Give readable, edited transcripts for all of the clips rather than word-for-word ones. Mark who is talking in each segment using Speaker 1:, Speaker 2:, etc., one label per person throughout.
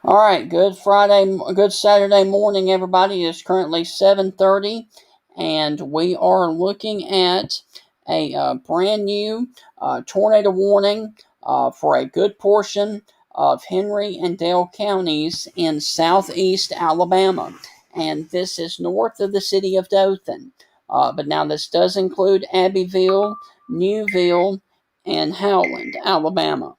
Speaker 1: All right, good Saturday morning, everybody. It's currently 7:30, and we are looking at a brand new tornado warning for a good portion of Henry and Dale counties in southeast Alabama, and this is north of the city of Dothan. But now this does include Abbeville, Newville, and Howland, Alabama.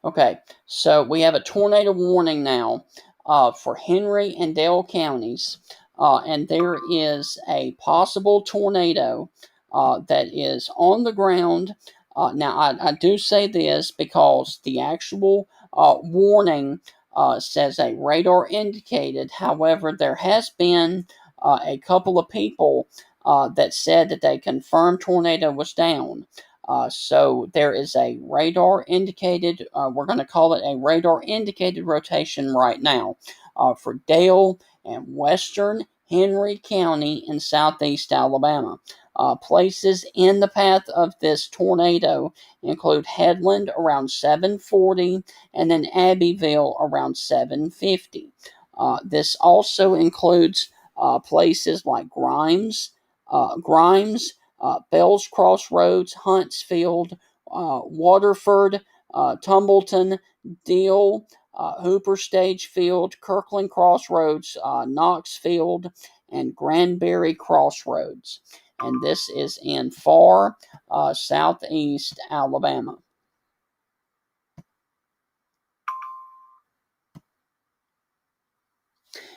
Speaker 1: Okay, so we have a tornado warning now for Henry and Dale counties, and there is a possible tornado that is on the ground. Now, I do say this because the actual warning says a radar indicated. However, there has been a couple of people that said that they confirmed tornado was down. So there is a radar indicated, we're going to call it a radar indicated rotation right now for Dale and western Henry County in southeast Alabama. Places in the path of this tornado include Headland around 740 and then Abbeville around 750. This also includes places like Grimes, Bells Crossroads, Huntsfield, Waterford, Tumbleton, Deal, Hooper Stagefield, Kirkland Crossroads, Knoxfield, and Granbury Crossroads. And this is in far southeast Alabama.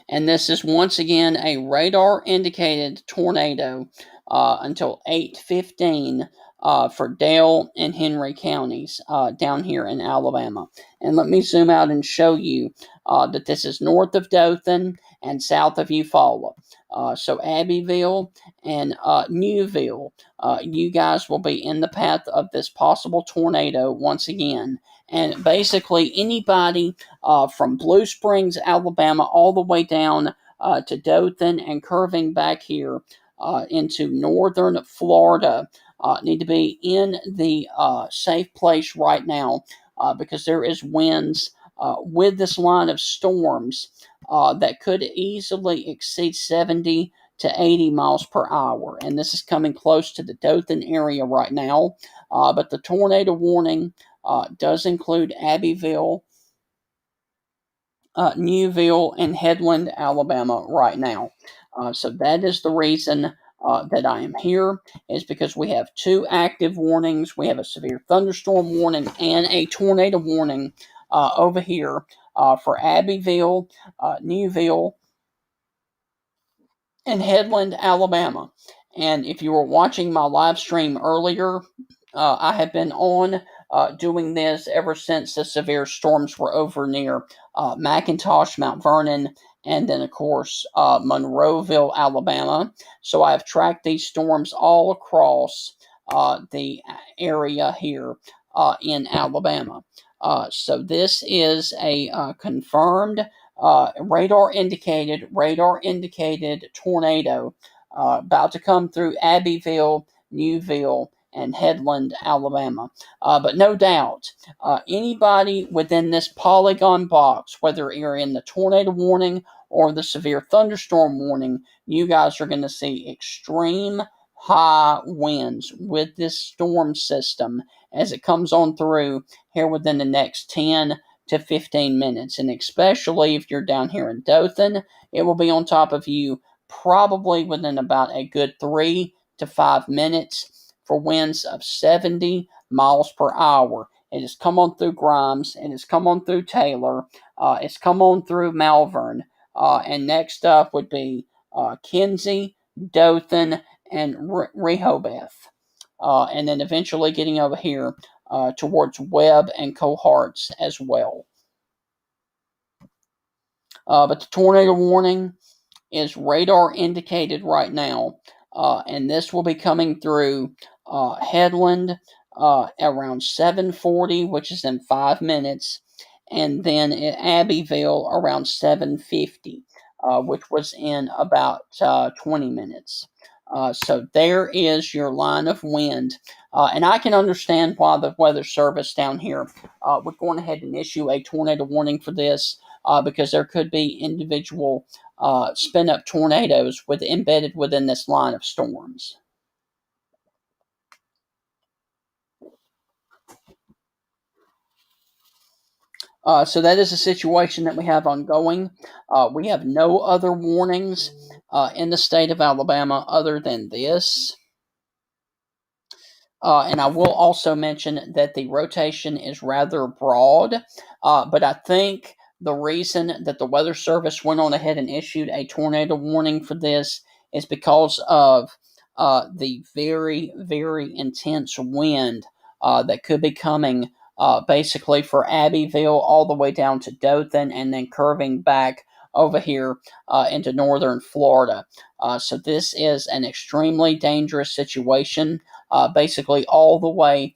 Speaker 1: And this is once again a radar indicated tornado until 8:15 for Dale and Henry counties down here in Alabama. And let me zoom out and show you that this is north of Dothan and south of Eufaula. So Abbeville and Newville, you guys will be in the path of this possible tornado once again. And basically, anybody from Blue Springs, Alabama, all the way down to Dothan and curving back here into northern Florida need to be in the safe place right now because there is winds with this line of storms that could easily exceed 70 to 80 miles per hour. And this is coming close to the Dothan area right now. But the tornado warning does include Abbeville, Newville, and Headland, Alabama, right now. So that is the reason that I am here, is because we have two active warnings. We have a severe thunderstorm warning and a tornado warning over here for Abbeville, Newville, and Headland, Alabama. And if you were watching my live stream earlier, I have been on doing this ever since the severe storms were over near McIntosh, Mount Vernon, and then, of course, Monroeville, Alabama. So I've tracked these storms all across the area here in Alabama. So this is a confirmed radar indicated tornado about to come through Abbeville, Newville, and Headland, Alabama. But no doubt, anybody within this polygon box, whether you're in the tornado warning or the severe thunderstorm warning, you guys are going to see extreme high winds with this storm system as it comes on through here within the next 10 to 15 minutes. And especially if you're down here in Dothan, it will be on top of you probably within about a good 3 to 5 minutes for winds of 70 miles per hour. It has come on through Grimes. It has come on through Taylor. It's come on through Malvern. And next up would be Kinsey, Dothan, and Rehoboth. And then eventually getting over here towards Webb and Coharts as well. But the tornado warning is radar indicated right now, and this will be coming through Headland around 7:40, which is in 5 minutes, and then at Abbeville around 7:50, which was in about 20 minutes. So there is your line of wind, and I can understand why the Weather Service down here would go ahead and issue a tornado warning for this, because there could be individual spin up tornadoes embedded within this line of storms. So that is a situation that we have ongoing. We have no other warnings in the state of Alabama other than this. And I will also mention that the rotation is rather broad, but I think the reason that the Weather Service went on ahead and issued a tornado warning for this is because of the very, very intense wind that could be coming basically for Abbeville all the way down to Dothan and then curving back over here into northern Florida. So this is an extremely dangerous situation, basically all the way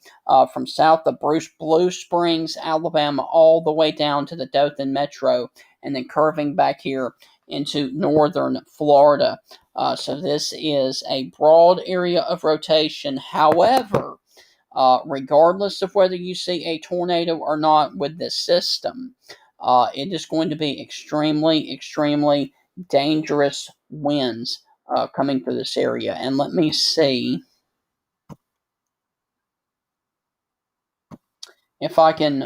Speaker 1: from south of Blue Springs, Alabama, all the way down to the Dothan Metro, and then curving back here into northern Florida. So this is a broad area of rotation. However, regardless of whether you see a tornado or not with this system, it is going to be extremely, extremely dangerous winds coming through this area. And let me see if I can.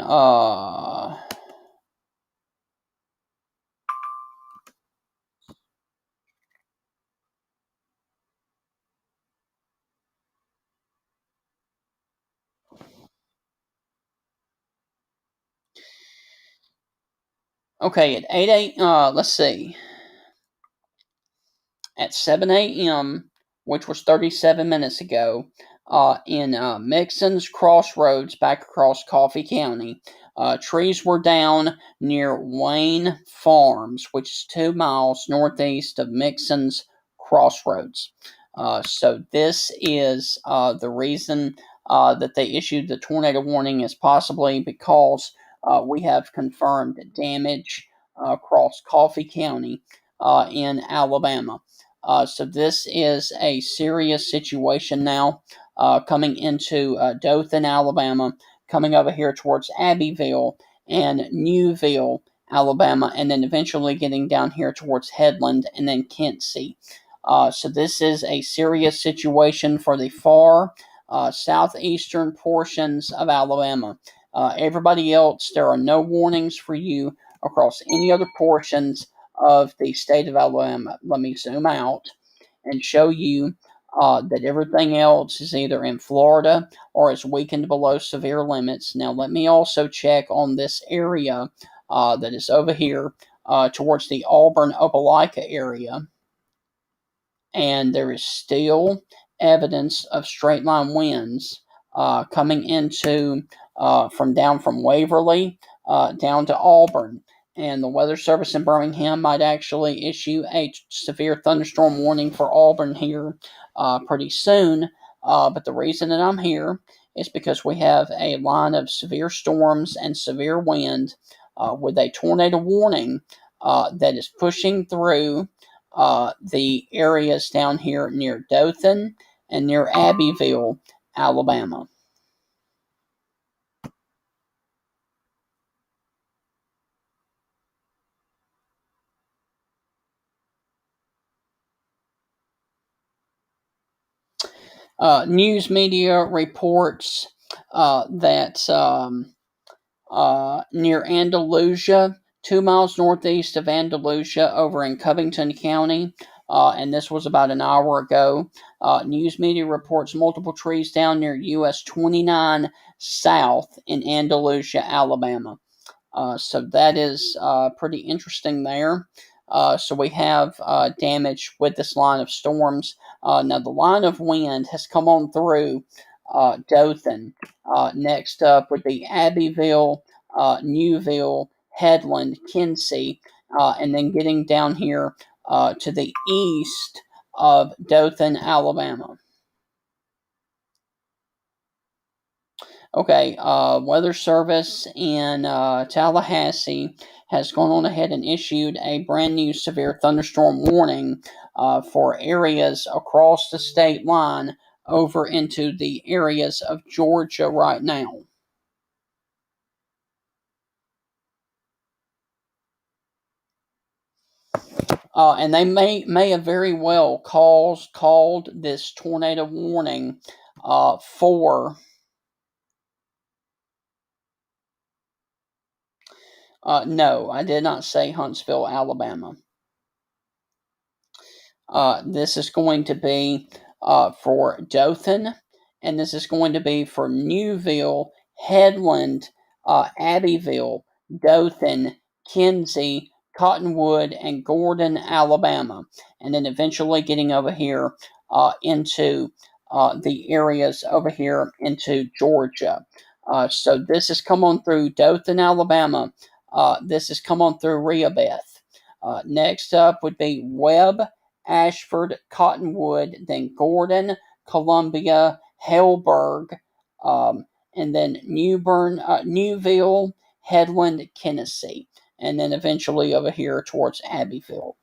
Speaker 1: Okay, at 8 let's see. At 7 a.m., which was 37 minutes ago, in Mixon's Crossroads back across Coffee County. Trees were down near Wayne Farms, which is 2 miles northeast of Mixon's Crossroads. So this is the reason that they issued the tornado warning is possibly because we have confirmed damage across Coffee County in Alabama. So this is a serious situation now, coming into Dothan, Alabama, coming over here towards Abbeville and Newville, Alabama, and then eventually getting down here towards Headland and then Quincy. So this is a serious situation for the far southeastern portions of Alabama. Everybody else, there are no warnings for you across any other portions of the state of Alabama. Let me zoom out and show you that everything else is either in Florida or is weakened below severe limits. Now, let me also check on this area that is over here towards the Auburn Opelika area, and there is still evidence of straight line winds coming into from Waverly down to Auburn. And the Weather Service in Birmingham might actually issue a severe thunderstorm warning for Auburn here pretty soon. But the reason that I'm here is because we have a line of severe storms and severe wind with a tornado warning that is pushing through the areas down here near Dothan and near Abbeville, Alabama. News media reports that near Andalusia, 2 miles northeast of Andalusia, over in Covington County, and this was about an hour ago. News media reports multiple trees down near US 29 south in Andalusia, Alabama. So that is pretty interesting there. So we have damage with this line of storms. Now the line of wind has come on through Dothan. Next up would be Abbeville, Newville, Headland, Quincy, and then getting down here to the east of Dothan, Alabama. Okay, Weather Service in Tallahassee has gone on ahead and issued a brand new severe thunderstorm warning for areas across the state line over into the areas of Georgia right now. And they may have very well called this tornado warning for. No, I did not say Huntsville, Alabama. This is going to be for Dothan, and this is going to be for Newville, Headland, Abbeville, Dothan, Kinsey, Cottonwood, and Gordon, Alabama, and then eventually getting over here into the areas over here into Georgia. So this has come on through Dothan, Alabama. This has come on through Rehoboth. Next up would be Webb, Ashford, Cottonwood, then Gordon, Columbia, Haleburg, and then Newville, Headland, Tennessee, and then eventually over here towards Abbeville.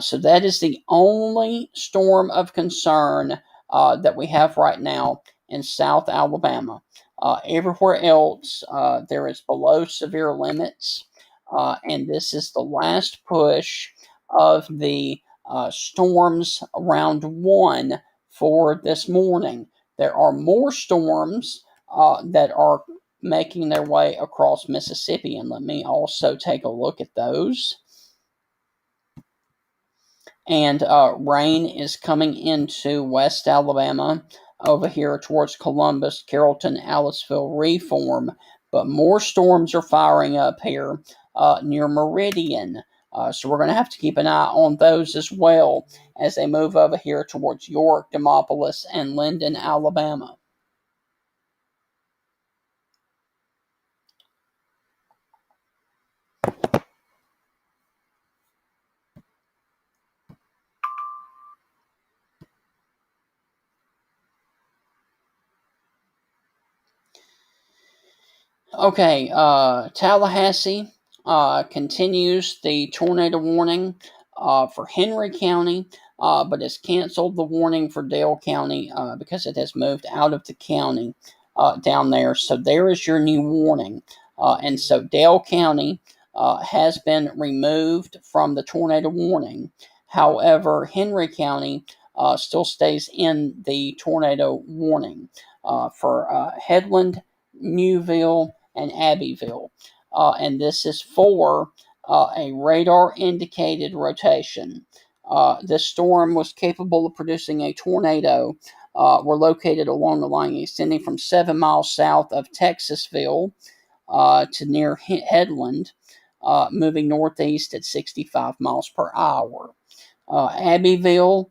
Speaker 1: So that is the only storm of concern that we have right now in South Alabama. Everywhere else, there is below severe limits, and this is the last push of the storms round one for this morning. There are more storms that are making their way across Mississippi, and let me also take a look at those. And rain is coming into West Alabama over here towards Columbus, Carrollton, Aliceville, Reform. But more storms are firing up here near Meridian. So we're going to have to keep an eye on those as well as they move over here towards York, Demopolis, and Linden, Alabama. Okay, Tallahassee continues the tornado warning for Henry County, but has canceled the warning for Dale County because it has moved out of the county down there. So there is your new warning. And so Dale County has been removed from the tornado warning. However, Henry County still stays in the tornado warning for Headland, Newville, and Abbeville. And this is for a radar indicated rotation. This storm was capable of producing a tornado. Were located along the line extending from 7 miles south of Texasville to near Headland, moving northeast at 65 miles per hour. Abbeville,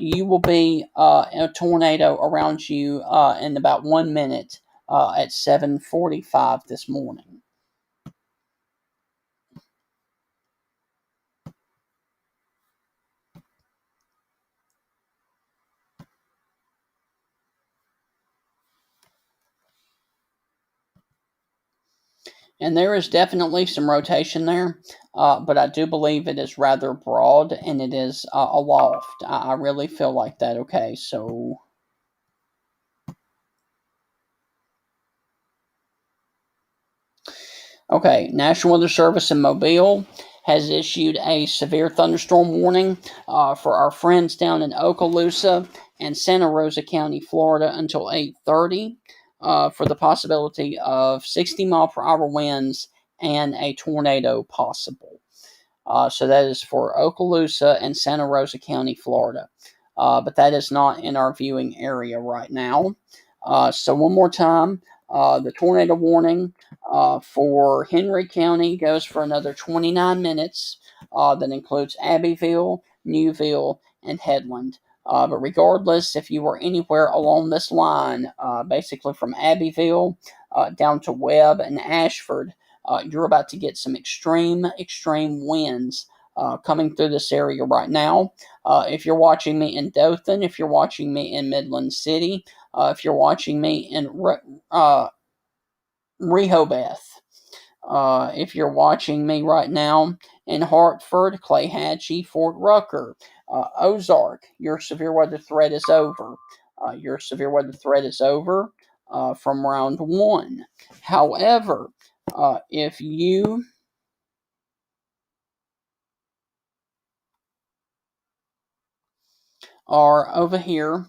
Speaker 1: you will be a tornado around you in about 1 minute at 7:45 this morning. And there is definitely some rotation there, but I do believe it is rather broad and it is aloft. I really feel like that. Okay, so. Okay, National Weather Service in Mobile has issued a severe thunderstorm warning for our friends down in Okaloosa and Santa Rosa County, Florida, until 8:30 for the possibility of 60-mile-per-hour winds and a tornado possible. So that is for Okaloosa and Santa Rosa County, Florida. But that is not in our viewing area right now. So one more time, the tornado warning for Henry County goes for another 29 minutes. That includes Abbeville, Newville, and Headland. But regardless, if you are anywhere along this line, basically from Abbeville down to Webb and Ashford, you're about to get some extreme winds coming through this area right now. If you're watching me in Dothan, if you're watching me in Midland City, if you're watching me in Rehoboth, if you're watching me right now in Hartford, Clayhatchee, Fort Rucker, Ozark, your severe weather threat is over. Your severe weather threat is over from round one. However, if you are over here,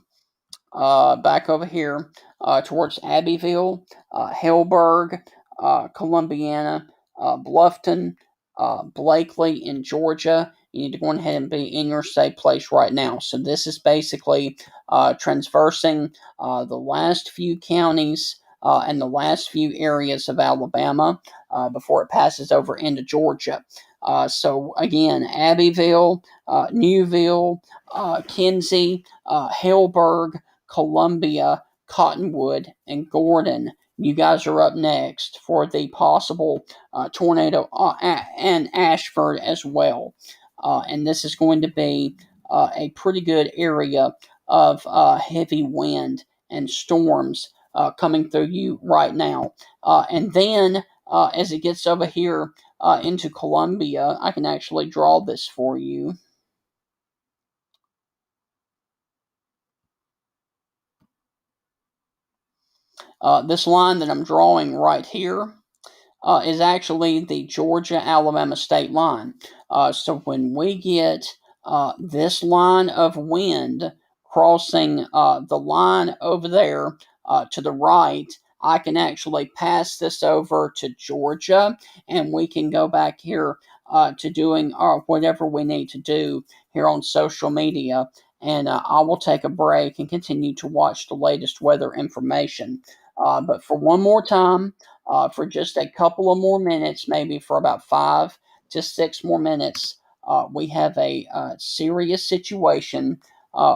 Speaker 1: back over here towards Abbeville, Hellberg, Columbiana, Bluffton, Blakely in Georgia. You need to go ahead and be in your safe place right now. So this is basically transversing the last few counties and the last few areas of Alabama before it passes over into Georgia. So again, Abbeville, Newville, Kinsey, Hellberg, Columbia, Cottonwood, and Gordon. You guys are up next for the possible tornado and Ashford as well. And this is going to be a pretty good area of heavy wind and storms coming through you right now. And then as it gets over here into Columbia, I can actually draw this for you. This line that I'm drawing right here is actually the Georgia-Alabama state line. So when we get this line of wind crossing the line over there to the right, I can actually pass this over to Georgia, and we can go back here to doing whatever we need to do here on social media. And I will take a break and continue to watch the latest weather information. But for one more time, for just a couple of more minutes, maybe for about 5 to 6 more minutes, we have a serious situation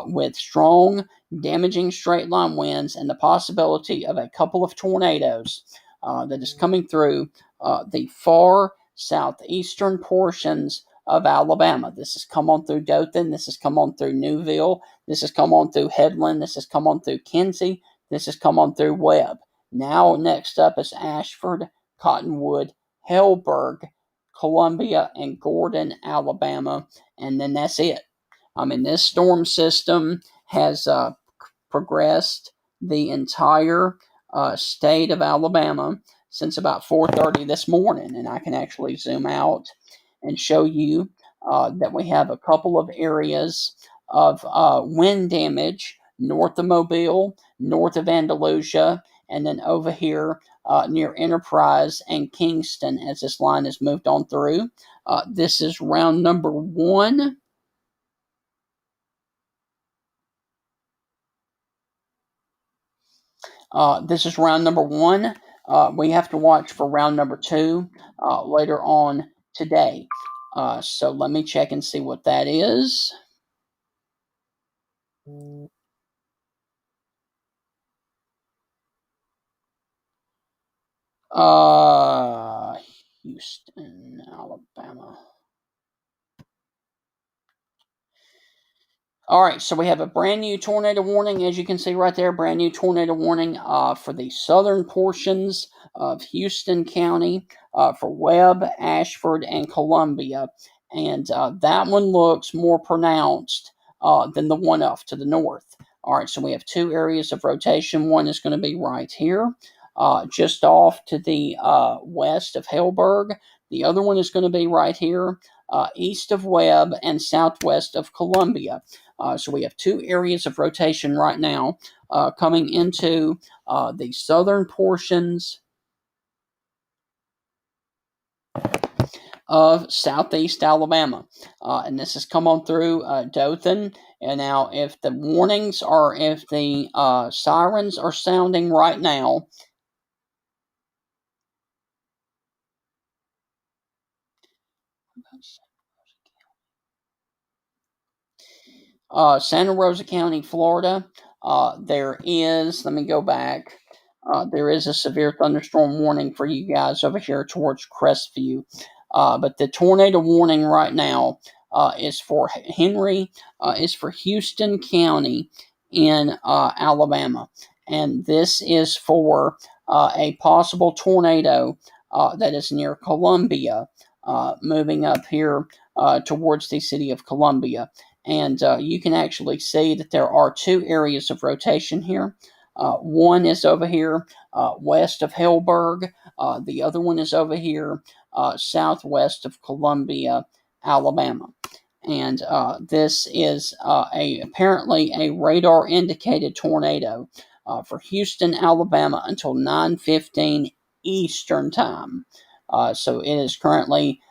Speaker 1: with strong, damaging straight line winds and the possibility of a couple of tornadoes that is coming through the far southeastern portions of Alabama. This has come on through Dothan. This has come on through Newville. This has come on through Headland. This has come on through Kinsey. This has come on through Webb. Now, next up is Ashford, Cottonwood, Hellberg, Columbia, and Gordon, Alabama. And then that's it. I mean, this storm system has progressed the entire state of Alabama since about 4:30 this morning. And I can actually zoom out and show you that we have a couple of areas of wind damage north of Mobile, north of Andalusia, and then over here near Enterprise and Kingston as this line has moved on through. This is round number one. This is round number one. We have to watch for round number two later on today. So let me check and see what that is. Houston, Alabama. All right, so we have a brand new tornado warning, as you can see right there, brand new tornado warning for the southern portions of Houston County for Webb, Ashford, and Columbia. And that one looks more pronounced than the one off to the north. All right, so we have two areas of rotation. One is going to be right here, just off to the west of Hellberg. The other one is going to be right here, east of Webb and southwest of Columbia. So we have two areas of rotation right now coming into the southern portions of southeast Alabama. And this has come on through Dothan. And now, if the warnings or if the sirens are sounding right now, Santa Rosa County, Florida, there is, let me go back, there is a severe thunderstorm warning for you guys over here towards Crestview. But the tornado warning right now is for is for Houston County in Alabama. And this is for a possible tornado that is near Columbia, moving up here towards the city of Columbia. And you can actually see that there are two areas of rotation here. One is over here west of Hellberg. The other one is over here southwest of Columbia, Alabama. And this is apparently a radar indicated tornado for Houston, Alabama until 9:15 Eastern time. So it is currently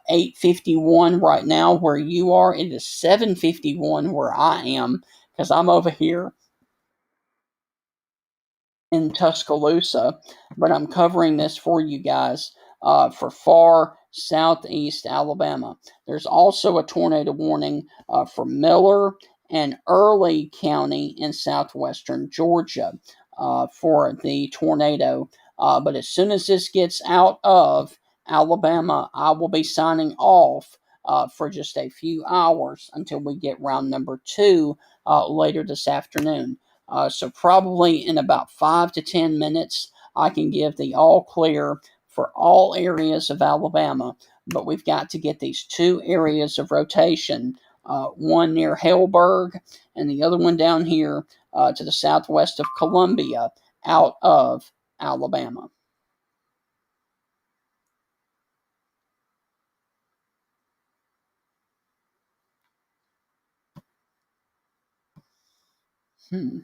Speaker 1: 8:51 right now where you are. It is 7:51 where I am because I'm over here in Tuscaloosa, but I'm covering this for you guys for far southeast Alabama. There's also a tornado warning for Miller and Early County in southwestern Georgia for the tornado. But as soon as this gets out of Alabama, I will be signing off for just a few hours until we get round number two later this afternoon. So probably in about 5 to 10 minutes, I can give the all clear for all areas of Alabama. But we've got to get these two areas of rotation, one near Hellberg and the other one down here to the southwest of Columbia, out of Alabama. Hmm.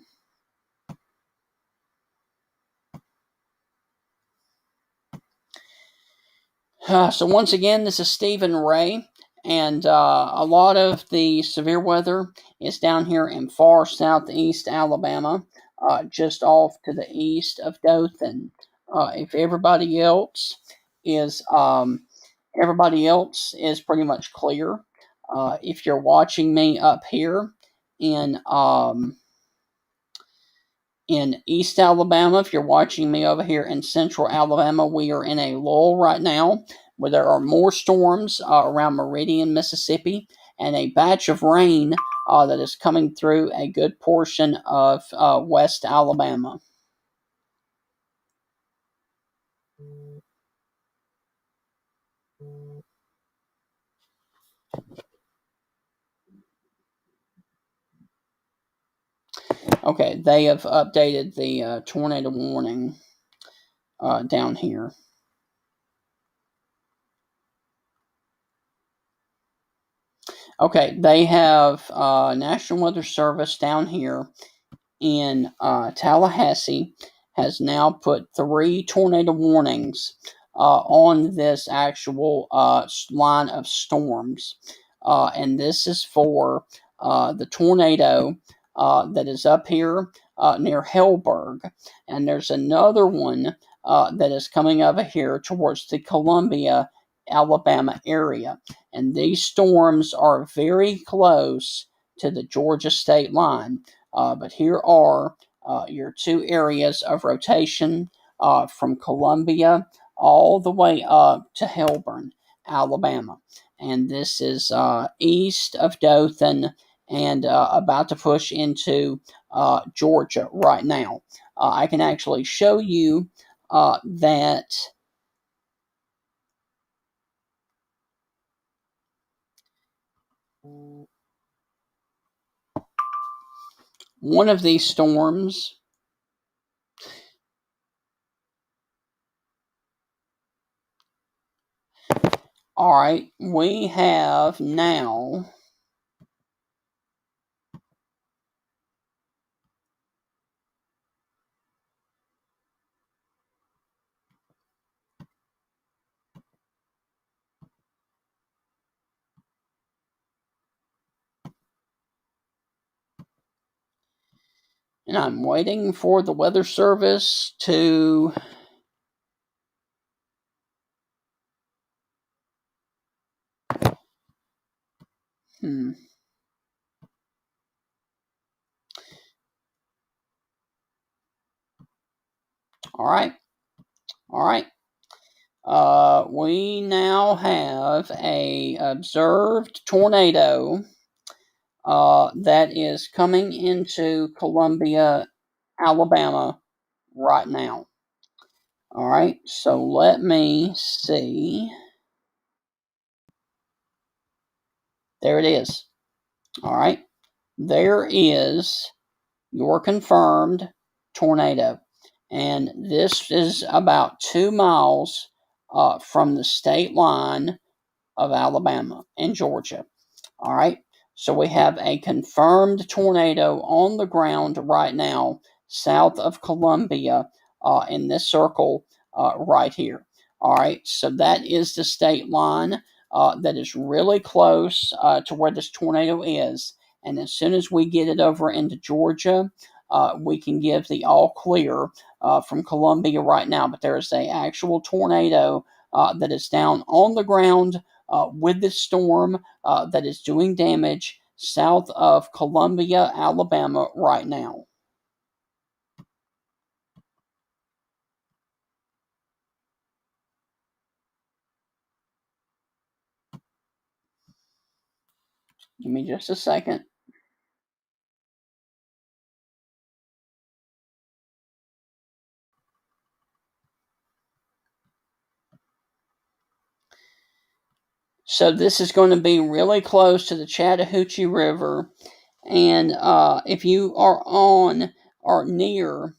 Speaker 1: So once again, this is Stephen Ray, and a lot of the severe weather is down here in far southeast Alabama, just off to the east of Dothan. If everybody else is pretty much clear. If you're watching me up here in in East Alabama. If you're watching me over here in Central Alabama, we are in a lull right now where there are more storms around Meridian, Mississippi, and a batch of rain that is coming through a good portion of West Alabama. Okay, they have updated the tornado warning down here. Okay, they have National Weather Service down here in Tallahassee has now put three tornado warnings on this actual line of storms. And this is for the tornado that is up here near Hellberg. And there's another one that is coming over here towards the Columbia, Alabama area. And these storms are very close to the Georgia state line. But here are your two areas of rotation from Columbia all the way up to Helburn, Alabama. And this is east of Dothan and about to push into Georgia right now. I can actually show you that one of these storms. All right, we have now. And I'm waiting for the weather service to. Hmm. All right. All right. We now have a observed tornado that is coming into Columbia, Alabama right now. All right, so let me see. There it is. All right, there is your confirmed tornado. And this is about 2 miles from the state line of Alabama and Georgia. All right. So we have a confirmed tornado on the ground right now, south of Columbia, in this circle right here. All right. So that is the state line that is really close to where this tornado is. And as soon as we get it over into Georgia, we can give the all clear from Columbia right now. But there is a actual tornado that is down on the ground with this storm that is doing damage south of Columbia, Alabama right now. Give me just a second. So this is going to be really close to the Chattahoochee River, and if you are on or near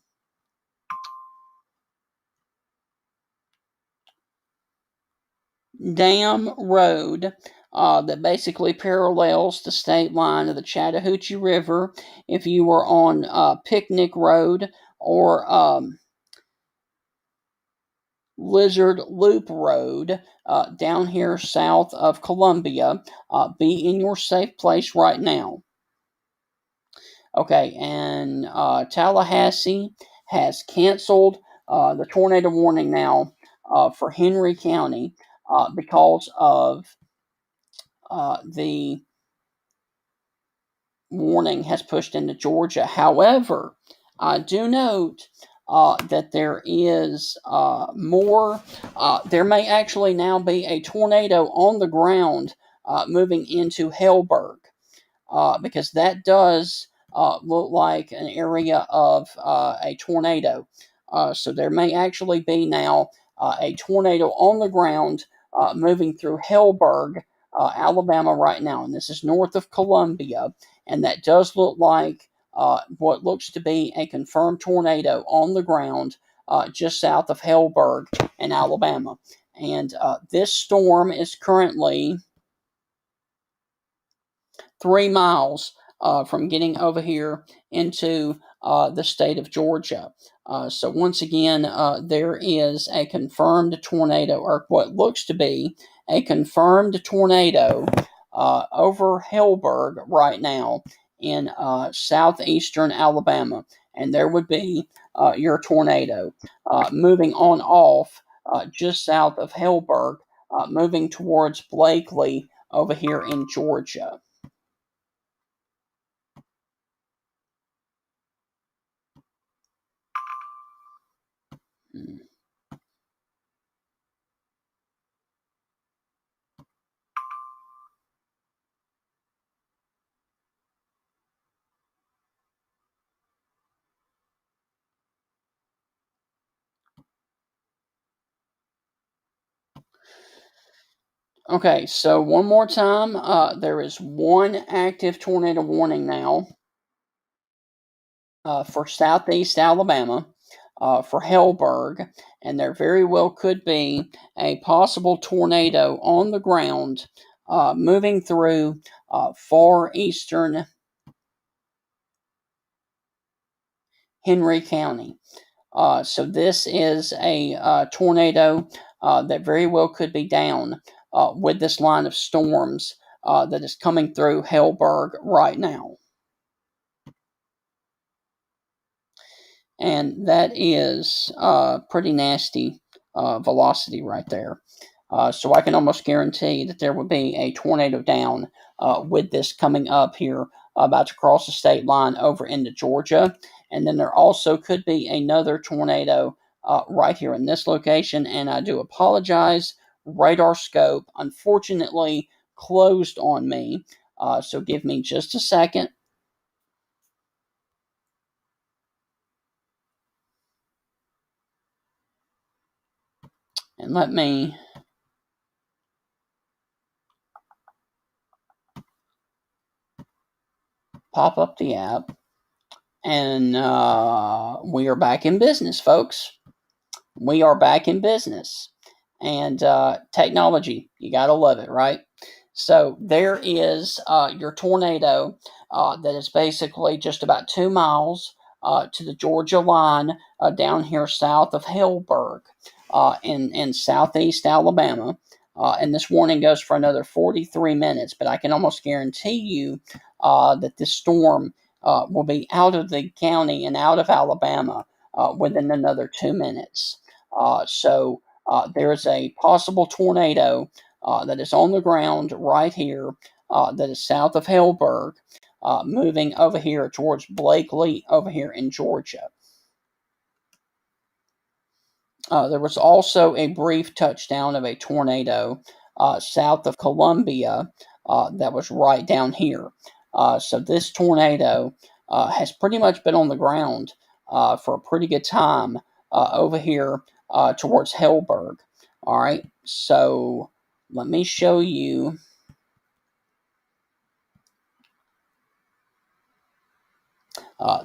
Speaker 1: Dam Road, that basically parallels the state line of the Chattahoochee River, if you were on Picnic Road or Lizard Loop Road down here south of Columbia, be in your safe place right now. Okay, and Tallahassee has canceled the tornado warning now for Henry County because of the warning has pushed into Georgia. However, I do note that there is more. There may actually now be a tornado on the ground moving into Hellberg because that does look like an area of a tornado. So there may actually be now a tornado on the ground moving through Hellberg, Alabama, right now. And this is north of Columbia. And that does look like what looks to be a confirmed tornado on the ground just south of Hellberg in Alabama. And this storm is currently 3 miles from getting over here into the state of Georgia. So, once again, there is a confirmed tornado, or what looks to be a confirmed tornado over Hellberg right now in southeastern Alabama. And there would be your tornado moving on off just south of Hellberg, moving towards Blakely over here in Georgia. Okay, so one more time, there is one active tornado warning now for southeast Alabama, for Hellberg, and there very well could be a possible tornado on the ground moving through far eastern Henry County. So this is a tornado that very well could be down with this line of storms that is coming through Hellberg right now. And that is pretty nasty velocity right there. So I can almost guarantee that there will be a tornado down with this coming up here, about to cross the state line over into Georgia. And then there also could be another tornado right here in this location, and I do apologize. Radar scope, unfortunately, closed on me, so give me just a second. And let me pop up the app. And we are back in business, folks. We are back in business. And technology, you got to love it, right? So there is your tornado that is basically just about 2 miles to the Georgia line down here south of Hillsburg in southeast Alabama. And this warning goes for another 43 minutes, but I can almost guarantee you that this storm will be out of the county and out of Alabama within another 2 minutes. So there is a possible tornado that is on the ground right here that is south of Hillsburg, moving over here towards Blakely over here in Georgia. There was also a brief touchdown of a tornado south of Columbia that was right down here. So this tornado has pretty much been on the ground for a pretty good time over here towards Hillsburg. All right, so let me show you.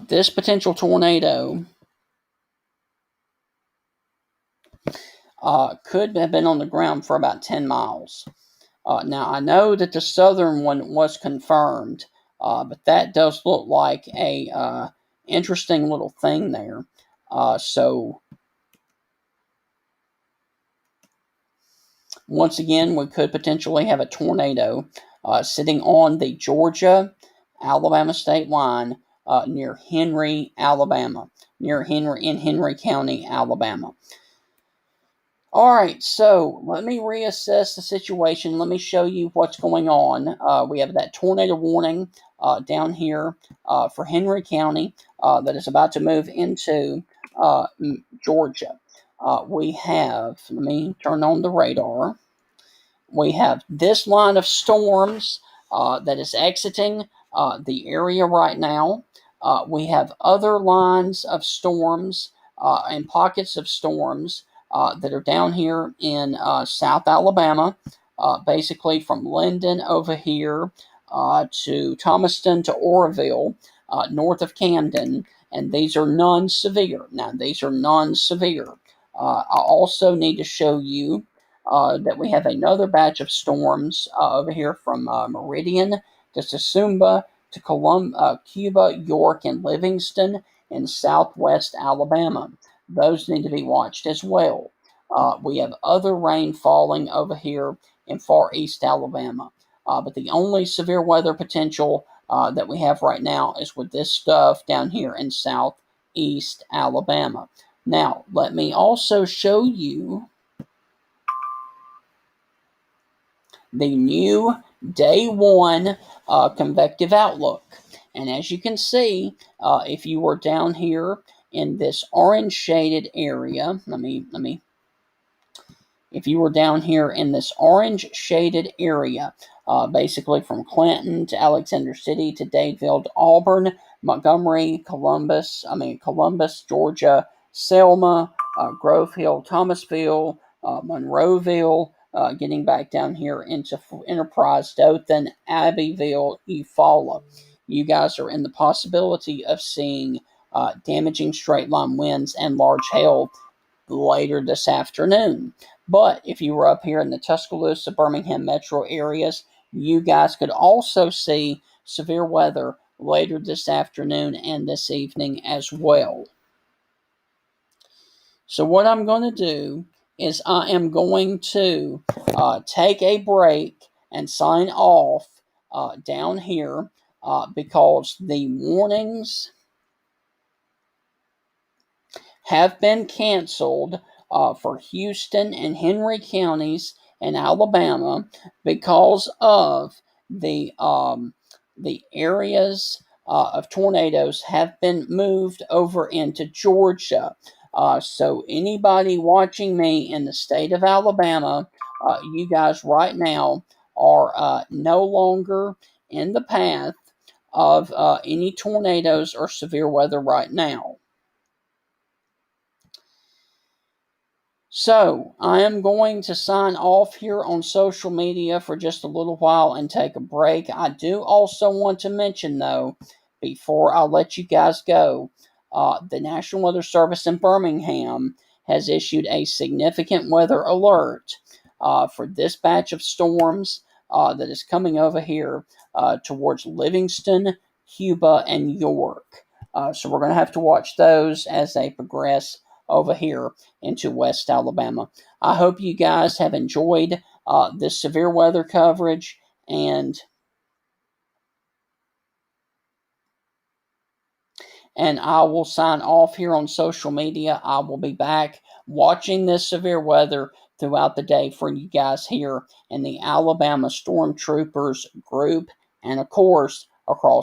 Speaker 1: This potential tornado could have been on the ground for about 10 miles. Now, I know that the southern one was confirmed, but that does look like a interesting little thing there. So, once again, we could potentially have a tornado sitting on the Georgia Alabama state line near Henry, Alabama, near Henry in Henry County, Alabama. All right, so let me reassess the situation. Let me show you what's going on. We have that tornado warning down here for Henry County that is about to move into Georgia. We have, let me turn on the radar. We have this line of storms that is exiting the area right now. We have other lines of storms and pockets of storms that are down here in South Alabama, basically from Linden over here to Thomaston to Oroville, north of Camden, and these are non-severe. Now, these are non-severe. I also need to show you that we have another batch of storms over here from Meridian to Sasumba to Cuba, York, and Livingston in southwest Alabama. Those need to be watched as well. We have other rain falling over here in far east Alabama. But the only severe weather potential that we have right now is with this stuff down here in southeast Alabama. Now, let me also show you the new day one convective outlook. And as you can see, if you were down here in this orange shaded area, if you were down here in this orange shaded area, basically from Clinton to Alexander City to Dadeville to Auburn, Montgomery, Columbus, Georgia, Selma, Grove Hill, Thomasville, Monroeville, getting back down here into Enterprise, Dothan, Abbeville, Eufaula. You guys are in the possibility of seeing damaging straight line winds and large hail later this afternoon. But if you were up here in the Tuscaloosa, Birmingham metro areas, you guys could also see severe weather later this afternoon and this evening as well. So what I'm going to do is I am going to take a break and sign off down here because the warnings have been canceled for Houston and Henry counties in Alabama because of the areas of tornadoes have been moved over into Georgia. So anybody watching me in the state of Alabama, you guys right now are no longer in the path of any tornadoes or severe weather right now. So, I am going to sign off here on social media for just a little while and take a break. I do also want to mention, though, before I let you guys go, the National Weather Service in Birmingham has issued a significant weather alert for this batch of storms that is coming over here towards Livingston, Cuba, and York. So, we're going to have to watch those as they progress over here into West Alabama. I hope you guys have enjoyed this severe weather coverage, and I will sign off here on social media. I will be back watching this severe weather throughout the day for you guys here in the Alabama Stormtroopers group, and of course across